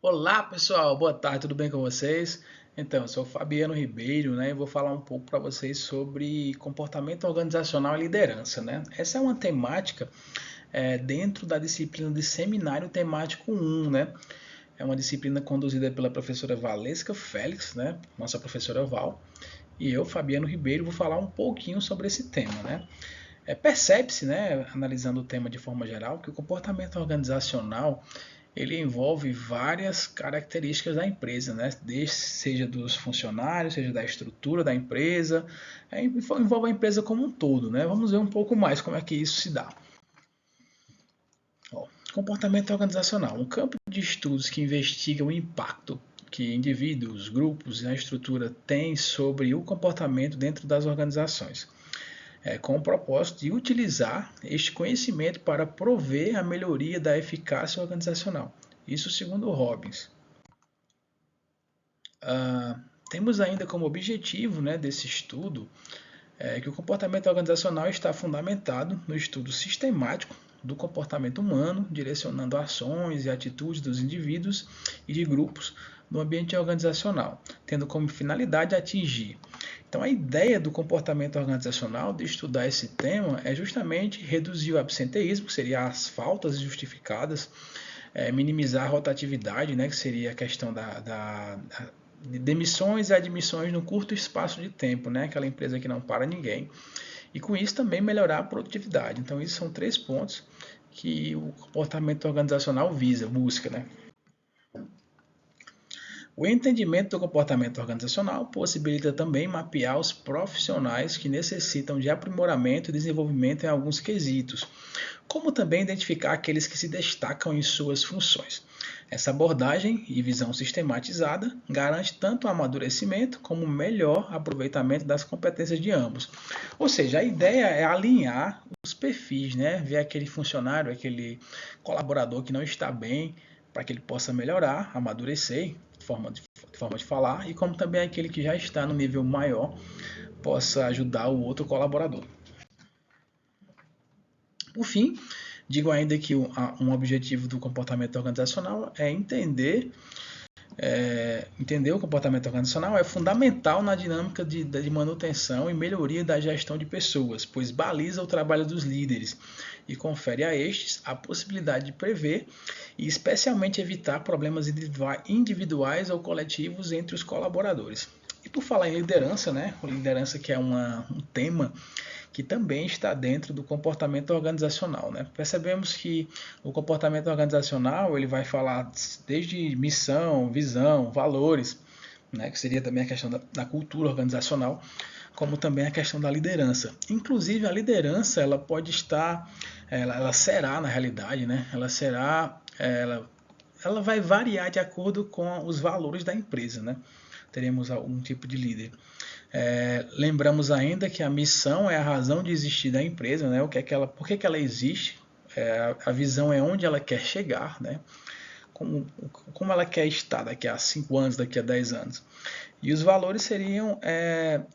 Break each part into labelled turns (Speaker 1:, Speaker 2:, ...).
Speaker 1: Olá pessoal, boa tarde, tudo bem com vocês? Então, eu sou Fabiano Ribeiro, né? E vou falar um pouco para vocês sobre comportamento organizacional e liderança, né? Essa é uma temática dentro da disciplina de Seminário Temático 1, né? É uma disciplina conduzida pela professora Valesca Félix, né? Nossa professora Val. E eu, Fabiano Ribeiro, vou falar um pouquinho sobre esse tema, né? Percebe-se, né, analisando o tema de forma geral, que o comportamento organizacional ele envolve várias características da empresa, né? Desde, seja dos funcionários, seja da estrutura da empresa, envolve a empresa como um todo, né? Vamos ver um pouco mais como é que isso se dá. Ó, comportamento organizacional, um campo de estudos que investiga o impacto que indivíduos, grupos e a estrutura têm sobre o comportamento dentro das organizações, com o propósito de utilizar este conhecimento para prover a melhoria da eficácia organizacional. Isso segundo Robbins. Ah, temos ainda como objetivo, né, desse estudo que o comportamento organizacional está fundamentado no estudo sistemático do comportamento humano, direcionando ações e atitudes dos indivíduos e de grupos no ambiente organizacional, tendo como finalidade atingir. Então, a ideia do comportamento organizacional, de estudar esse tema, é justamente reduzir o absenteísmo, que seria as faltas justificadas, minimizar a rotatividade, né, que seria a questão de demissões e admissões num curto espaço de tempo, né, aquela empresa que não para ninguém. E com isso também melhorar a produtividade. Então, esses são 3 pontos que o comportamento organizacional busca, né? O entendimento do comportamento organizacional possibilita também mapear os profissionais que necessitam de aprimoramento e desenvolvimento em alguns quesitos, como também identificar aqueles que se destacam em suas funções. Essa abordagem e visão sistematizada garante tanto o amadurecimento como o melhor aproveitamento das competências de ambos. Ou seja, a ideia é alinhar os perfis, né? Ver aquele funcionário, aquele colaborador que não está bem, para que ele possa melhorar, amadurecer, forma de falar, e como também aquele que já está no nível maior possa ajudar o outro colaborador. Por fim, digo ainda que um objetivo do comportamento organizacional é entender o comportamento organizacional é fundamental na dinâmica de manutenção e melhoria da gestão de pessoas, pois baliza o trabalho dos líderes e confere a estes a possibilidade de prever e especialmente evitar problemas individuais ou coletivos entre os colaboradores. E por falar em liderança, né? Liderança que é um tema que também está dentro do comportamento organizacional, né? Percebemos que o comportamento organizacional ele vai falar desde missão, visão, valores, né? Que seria também a questão da cultura organizacional, como também a questão da liderança. Inclusive a liderança ela pode estar, ela será na realidade, né? Ela vai variar de acordo com os valores da empresa, né? Teremos algum tipo de líder. Lembramos ainda que a missão é a razão de existir da empresa, né? Por que ela existe? A visão é onde ela quer chegar, né? Como ela quer estar daqui a 5 anos, daqui a 10 anos. E os valores seriam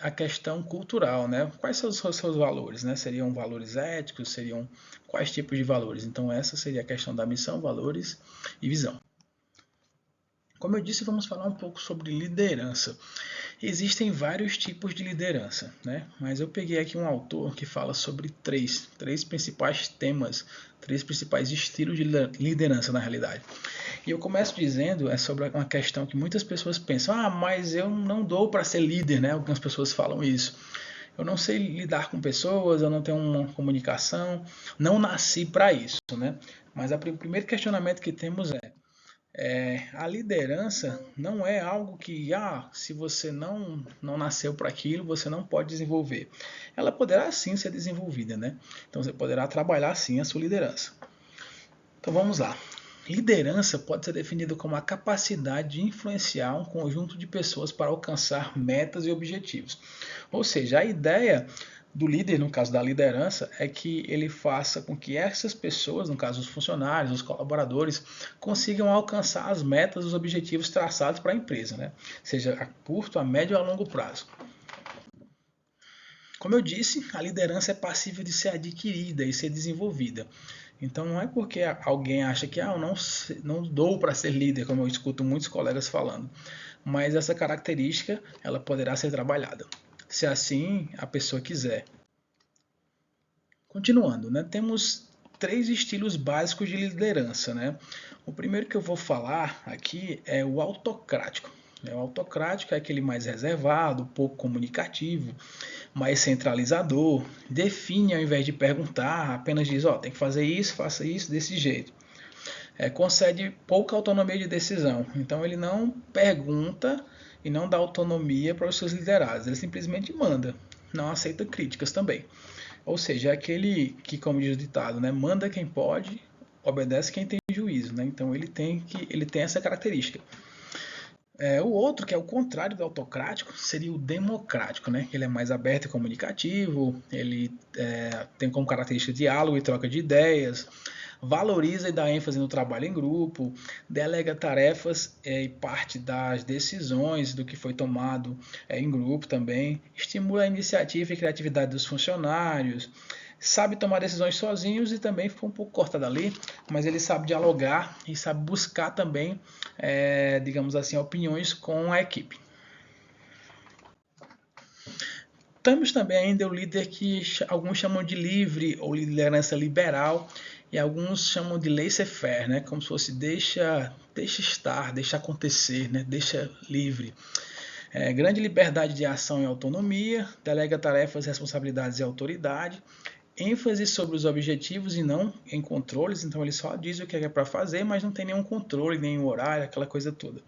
Speaker 1: a questão cultural, né? Quais são os seus valores, né? Seriam valores éticos, seriam quais tipos de valores? Então essa seria a questão da missão, valores e visão. Como eu disse, vamos falar um pouco sobre liderança. Existem vários tipos de liderança, né? Mas eu peguei aqui um autor que fala sobre três principais temas, 3 principais estilos de liderança na realidade. E eu começo dizendo sobre uma questão que muitas pessoas pensam: mas eu não dou para ser líder, né? Algumas pessoas falam isso. Eu não sei lidar com pessoas, eu não tenho uma comunicação, não nasci para isso, né? Mas o primeiro questionamento que temos a liderança não é algo que, se você não nasceu para aquilo, você não pode desenvolver. Ela poderá sim ser desenvolvida, né? Então você poderá trabalhar sim a sua liderança. Então vamos lá. Liderança pode ser definida como a capacidade de influenciar um conjunto de pessoas para alcançar metas e objetivos. Ou seja, a ideia do líder, no caso da liderança, é que ele faça com que essas pessoas, no caso os funcionários, os colaboradores, consigam alcançar as metas, os objetivos traçados para a empresa, né? Seja a curto, a médio ou a longo prazo. Como eu disse, a liderança é passível de ser adquirida e ser desenvolvida. Então não é porque alguém acha que eu não dou para ser líder, como eu escuto muitos colegas falando, mas essa característica ela poderá ser trabalhada, se assim a pessoa quiser. Continuando, né, temos 3 estilos básicos de liderança. Né? O primeiro que eu vou falar aqui é o autocrático. O autocrático é aquele mais reservado, pouco comunicativo, mais centralizador, define ao invés de perguntar, apenas diz, tem que fazer isso, faça isso desse jeito. Concede pouca autonomia de decisão, então ele não pergunta e não dá autonomia para os seus liderados, ele simplesmente manda, não aceita críticas também. Ou seja, é aquele que, como diz o ditado, né, manda quem pode, obedece quem tem juízo. Né? Então ele tem essa característica. O outro, que é o contrário do autocrático, seria o democrático. Né? Ele é mais aberto e comunicativo, ele tem como característica diálogo e troca de ideias, valoriza e dá ênfase no trabalho em grupo, delega tarefas e parte das decisões do que foi tomado em grupo também, estimula a iniciativa e criatividade dos funcionários, sabe tomar decisões sozinhos e também ficou um pouco cortado ali, mas ele sabe dialogar e sabe buscar também, digamos assim, opiniões com a equipe. Temos também ainda o líder que alguns chamam de livre ou liderança liberal e alguns chamam de laissez-faire, né? Como se fosse deixa estar, deixa acontecer, né? Deixa livre. Grande liberdade de ação e autonomia, delega tarefas, responsabilidades e autoridade, ênfase sobre os objetivos e não em controles, então ele só diz o que é para fazer, mas não tem nenhum controle, nenhum horário, aquela coisa toda.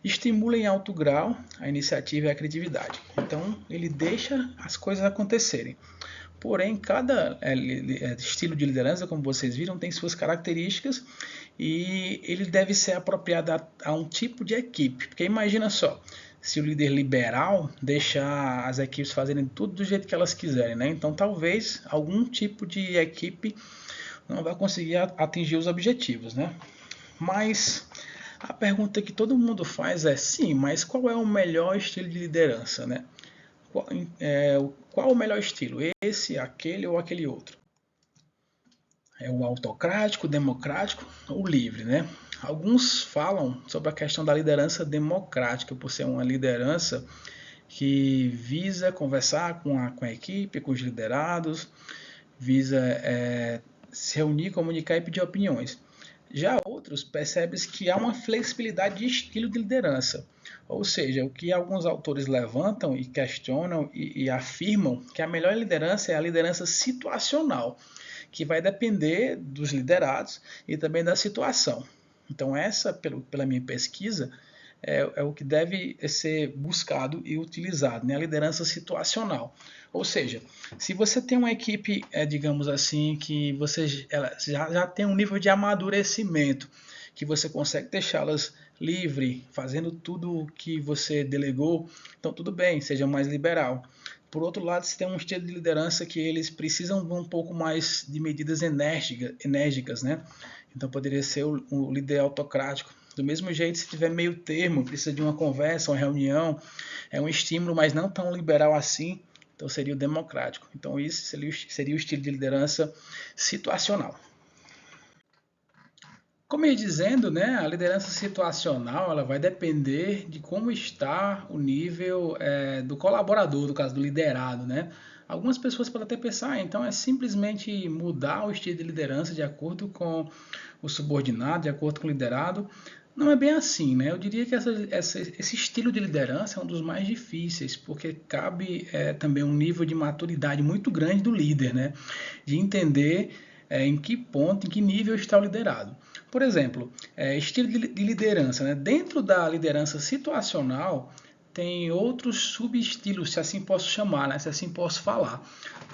Speaker 1: Estimula em alto grau a iniciativa e a criatividade. Então ele deixa as coisas acontecerem. Porém, cada estilo de liderança, como vocês viram, tem suas características e ele deve ser apropriado a um tipo de equipe. Porque imagina só, se o líder liberal deixar as equipes fazerem tudo do jeito que elas quiserem, né? Então talvez algum tipo de equipe não vai conseguir atingir os objetivos, né? Mas a pergunta que todo mundo faz é, sim, mas qual é o melhor estilo de liderança, né? Qual o melhor estilo? Esse, aquele ou aquele outro? É o autocrático, democrático ou livre, né? Alguns falam sobre a questão da liderança democrática, por ser uma liderança que visa conversar com a equipe, com os liderados, visa se reunir, comunicar e pedir opiniões. Já outros percebem que há uma flexibilidade de estilo de liderança, ou seja, o que alguns autores levantam e questionam e afirmam que a melhor liderança é a liderança situacional, que vai depender dos liderados e também da situação. Então essa, pela minha pesquisa, é o que deve ser buscado e utilizado, né? A liderança situacional. Ou seja, se você tem uma equipe, digamos assim, que ela já tem um nível de amadurecimento, que você consegue deixá-las livre, fazendo tudo o que você delegou, então tudo bem, seja mais liberal. Por outro lado, se tem um estilo de liderança que eles precisam de um pouco mais de medidas enérgicas, né? Então poderia ser o líder autocrático. Do mesmo jeito, se tiver meio termo, precisa de uma conversa, uma reunião, é um estímulo, mas não tão liberal assim, então seria o democrático. Então isso seria o estilo de liderança situacional. Como eu ia dizendo, né, a liderança situacional ela vai depender de como está o nível do colaborador, no caso do liderado. Né? Algumas pessoas podem até pensar, então é simplesmente mudar o estilo de liderança de acordo com o subordinado, de acordo com o liderado. Não é bem assim, né? Eu diria que esse estilo de liderança é um dos mais difíceis, porque cabe também um nível de maturidade muito grande do líder, né? De entender em que ponto, em que nível está o liderado. Por exemplo, estilo de liderança. Né? Dentro da liderança situacional, tem outros subestilos, se assim posso chamar, né? Se assim posso falar.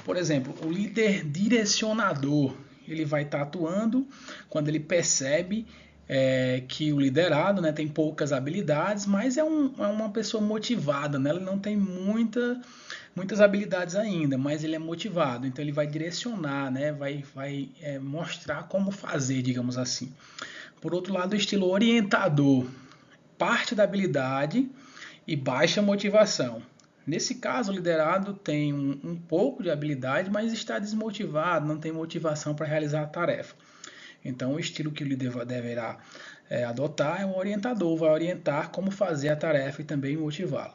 Speaker 1: Por exemplo, o líder direcionador, ele vai estar atuando quando ele percebe que o liderado, né, tem poucas habilidades, mas é uma pessoa motivada, né? Ele não tem muitas habilidades ainda, mas ele é motivado, então ele vai direcionar, né? vai mostrar como fazer, digamos assim. Por outro lado, o estilo orientador, parte da habilidade e baixa motivação. Nesse caso, o liderado tem um pouco de habilidade, mas está desmotivado, não tem motivação para realizar a tarefa. Então, o estilo que o líder deverá adotar é um orientador, vai orientar como fazer a tarefa e também motivá-lo.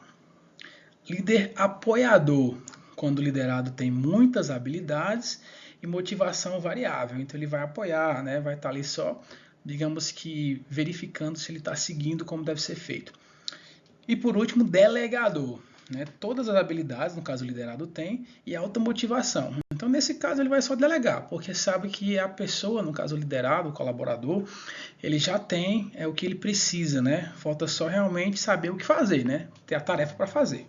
Speaker 1: Líder apoiador, quando o liderado tem muitas habilidades e motivação variável. Então, ele vai apoiar, né? Vai estar ali só, digamos que, verificando se ele está seguindo como deve ser feito. E, por último, delegador. Né? Todas as habilidades, no caso o liderado tem, e alta motivação. Então, nesse caso, ele vai só delegar, porque sabe que a pessoa, no caso o liderado, o colaborador, ele já tem o que ele precisa, né? Falta só realmente saber o que fazer, né? Ter a tarefa para fazer.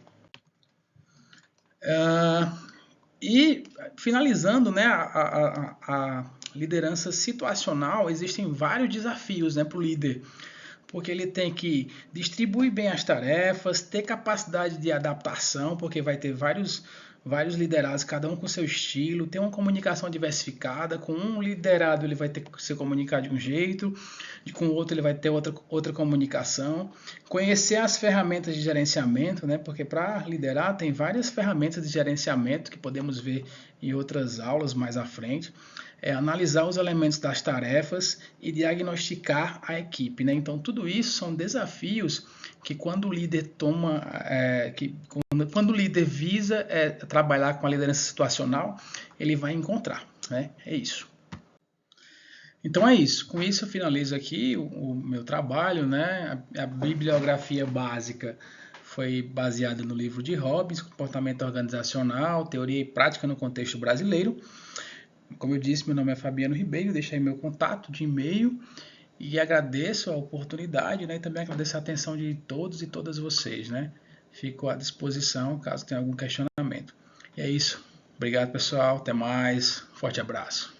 Speaker 1: E finalizando, né, a liderança situacional, existem vários desafios, né, para o líder, porque ele tem que distribuir bem as tarefas, ter capacidade de adaptação, porque vai ter vários liderados, cada um com seu estilo, ter uma comunicação diversificada. Com um liderado ele vai ter que se comunicar de um jeito, com o outro ele vai ter outra comunicação. Conhecer as ferramentas de gerenciamento, né? Porque para liderar tem várias ferramentas de gerenciamento que podemos ver em outras aulas mais à frente. Analisar os elementos das tarefas e diagnosticar a equipe, né? Então tudo isso são desafios que quando o líder quando o líder visa trabalhar com a liderança situacional, ele vai encontrar, né? É isso. Então é isso. Com isso eu finalizo aqui o meu trabalho, né? A bibliografia básica foi baseada no livro de Robbins, Comportamento Organizacional, Teoria e Prática no Contexto Brasileiro. Como eu disse, meu nome é Fabiano Ribeiro, deixa aí meu contato de e-mail e agradeço a oportunidade, né? E também agradeço a atenção de todos e todas vocês, né? Fico à disposição caso tenha algum questionamento. E é isso. Obrigado, pessoal. Até mais. Forte abraço.